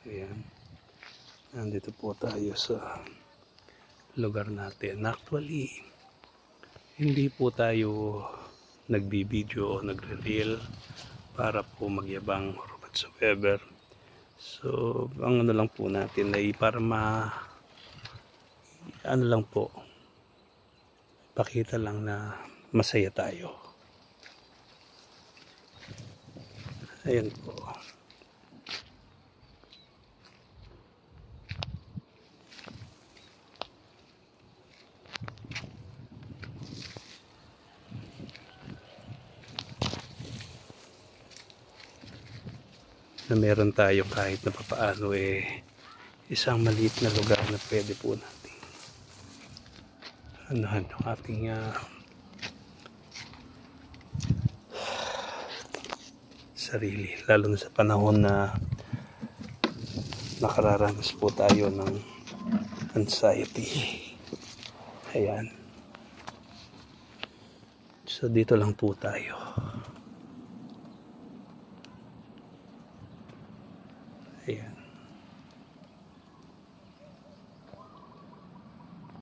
Ayan. Nandito po tayo sa lugar natin. Actually, hindi po tayo nagbibideo o nagre-reel para po magyabang or whatsoever. So, ang ano lang po natin ay para ano lang po, pakita lang na masaya tayo. Ayan po. Na meron tayo kahit na papaano isang maliit na lugar na pwede po natin anuhan yung ating sarili, lalo na sa panahon na nakararanas po tayo ng anxiety. Ayan, so dito lang po tayo. Ayan.